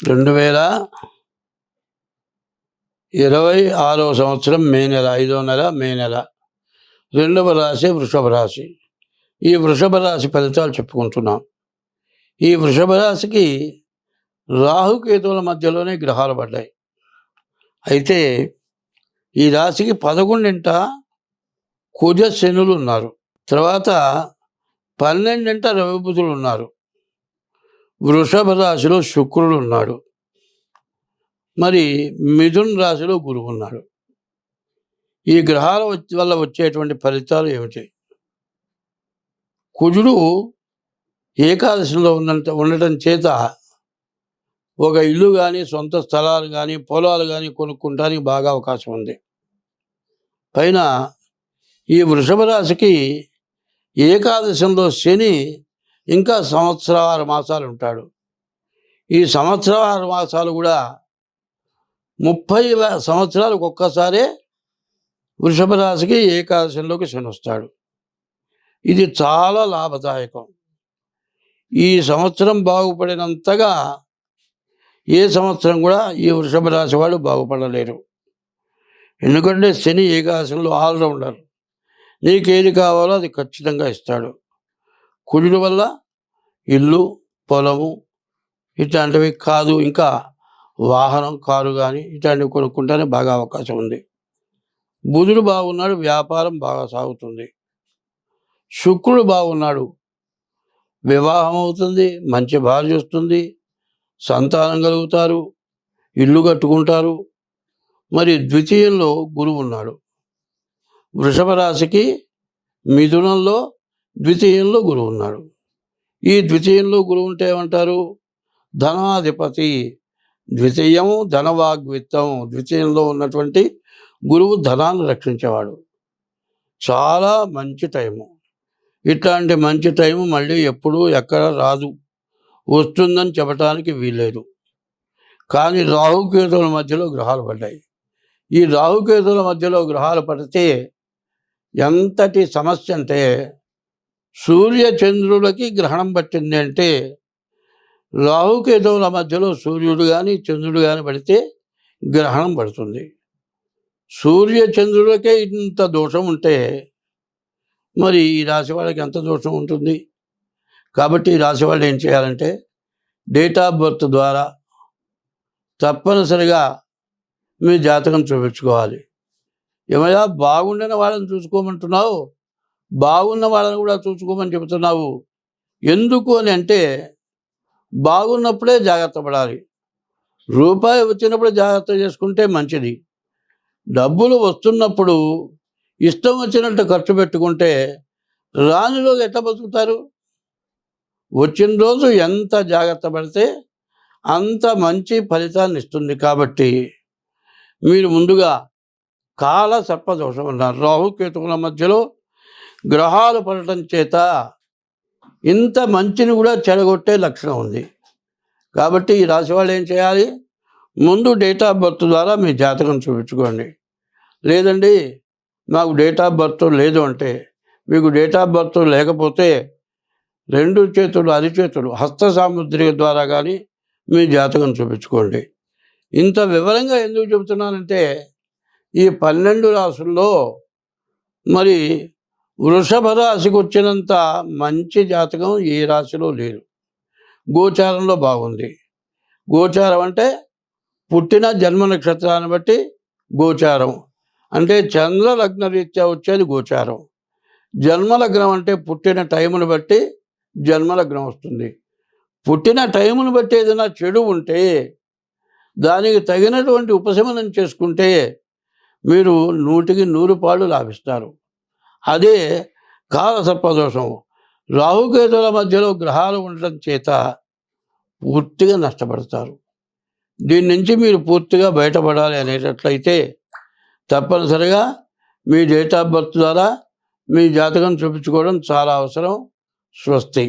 2026వ సంవత్సరం మే నెల 5వ నెల మే నెల 2వ రాశి వృషభ రాశి. ఈ వృషభ రాశి ఫలితాలు చెప్పుకుంటున్నాం. ఈ వృషభ రాశికి రాహుకేతువుల మధ్యలోనే గ్రహాలు పడ్డాయి. అయితే ఈ రాశికి 11ంట కుజ శనులు ఉన్నారు. తర్వాత 12ంట రవి బుధులు ఉన్నారు. వృషభ రాశిలో శుక్రుడు ఉన్నాడు. మరి మిథున్ రాశిలో గురువు ఉన్నాడు. ఈ గ్రహాల వల్ల వచ్చేటువంటి ఫలితాలు ఏమిటి? కుజుడు ఏకాదశిలో ఉండటం చేత ఒక ఇల్లు కానీ, సొంత స్థలాలు కానీ, పొలాలు కానీ కొనుక్కుంటానికి బాగా అవకాశం ఉంది. పైన ఈ వృషభ రాశికి ఏకాదశంలో శని ఇంకా 6 మాసాలు ఉంటాడు. ఈ 6 మాసాలు కూడా 30 సంవత్సరాలకు ఒక్కసారే వృషభ రాశికి ఏకాదశంలోకి శని వస్తాడు. ఇది చాలా లాభదాయకం. ఈ సంవత్సరం బాగుపడినంతగా ఏ సంవత్సరం కూడా ఈ వృషభ రాశి వాళ్ళు బాగుపడలేరు. ఎందుకంటే శని ఏకాదశంలో ఆల్రౌండర్. నీకేది కావాలో అది ఖచ్చితంగా ఇస్తాడు. కుజుడు వల్ల ఇల్లు, పొలము ఇట్లాంటివి కాదు, ఇంకా వాహనం, కారు కానీ ఇట్లాంటివి కొనుక్కుంటానే బాగా అవకాశం ఉంది. బుధుడు బాగున్నాడు, వ్యాపారం బాగా సాగుతుంది. శుక్రుడు బాగున్నాడు, వివాహం అవుతుంది, మంచి భార్య వస్తుంది, సంతానం కలుగుతారు, ఇల్లు కట్టుకుంటారు. మరి ద్వితీయంలో గురువు ఉన్నాడు. వృషభ రాశికి మిథునంలో ద్వితీయంలో గురువు ఉన్నాడు. ఈ ద్వితీయంలో గురువు ఉంటే ఏమంటారు? ధనాధిపతి. ద్వితీయము ధనవాగ్విత్తం. ద్వితీయంలో ఉన్నటువంటి గురువు ధనాన్ని రక్షించేవాడు. చాలా మంచి టైము. ఇట్లాంటి మంచి టైము మళ్ళీ ఎప్పుడూ ఎక్కడ రాదు, వస్తుందని చెప్పడానికి వీల్లేదు. కానీ రాహుకేతువుల మధ్యలో గ్రహాలు పడ్డాయి. ఈ రాహుకేతువుల మధ్యలో గ్రహాలు పడితే ఎంతటి సమస్య అంటే, సూర్య చంద్రులకి గ్రహణం పట్టింది అంటే రాహుకేతువుల మధ్యలో సూర్యుడు కానీ చంద్రుడు కానీ పడితే గ్రహణం పడుతుంది. సూర్య చంద్రులకే ఇంత దోషం ఉంటే మరి ఈ రాశి వాళ్ళకి ఎంత దోషం ఉంటుంది? కాబట్టి ఈ రాశి వాళ్ళు ఏం చేయాలంటే, డేట్ ఆఫ్ బర్త్ ద్వారా తప్పనిసరిగా మీ జాతకం చూపించుకోవాలి. ఏమయ్యా బాగుండిన వాళ్ళని చూసుకోమంటున్నావు, బాగున్న వాళ్ళని కూడా చూసుకోమని చెబుతున్నావు ఎందుకు అని అంటే, బాగున్నప్పుడే జాగ్రత్త పడాలి. రూపాయి వచ్చినప్పుడు జాగ్రత్త చేసుకుంటే మంచిది. డబ్బులు వస్తున్నప్పుడు ఇష్టం వచ్చినట్టు ఖర్చు పెట్టుకుంటే రాని రోజు ఎట్లా బతుకుతారు? వచ్చిన రోజు ఎంత జాగ్రత్త పడితే అంత మంచి ఫలితాన్ని ఇస్తుంది. కాబట్టి మీరు ముందుగా కాల సర్పదోషం అన్నారు. రాహుకేతువుల మధ్యలో గ్రహాలు పడటం చేత ఇంత మంచిని కూడా చెడగొట్టే లక్షణం ఉంది. కాబట్టి ఈ రాశి వాళ్ళు ఏం చేయాలి? ముందు డేట్ ఆఫ్ బర్త్ ద్వారా మీ జాతకం చూపించుకోండి. లేదండి నాకు డేట్ ఆఫ్ బర్త్ లేదు అంటే, మీకు డేట్ ఆఫ్ బర్త్ లేకపోతే 2 చేతులు అరిచేతులు హస్త సాముద్రిక ద్వారా కానీ మీ జాతకం చూపించుకోండి. ఇంత వివరంగా ఎందుకు చెబుతున్నానంటే, ఈ 12 రాశుల్లో మరి వృషభ రాశికి వచ్చినంత మంచి జాతకం ఏ రాశిలో లేదు. గోచారంలో బాగుంది. గోచారం అంటే పుట్టిన జన్మ నక్షత్రాన్ని బట్టి గోచారం అంటే చంద్ర లగ్న రీత్యా వచ్చేది గోచారం. జన్మలగ్నం అంటే పుట్టిన టైమును బట్టి జన్మలగ్నం వస్తుంది. పుట్టిన టైమును బట్టి ఏదైనా చెడు ఉంటే దానికి తగినటువంటి ఉపశమనం చేసుకుంటే మీరు 100కి 100 పాళ్ళు లాభిస్తారు. అదే కాలసర్పదోషం. రాహుకేతువుల మధ్యలో గ్రహాలు ఉండటం చేత పూర్తిగా నష్టపడతారు. దీని నుంచి మీరు పూర్తిగా బయటపడాలి అనేటట్లయితే తప్పనిసరిగా మీ డేట్ ఆఫ్ బర్త్ ద్వారా మీ జాతకం చూపించుకోవడం చాలా అవసరం. స్వస్తి.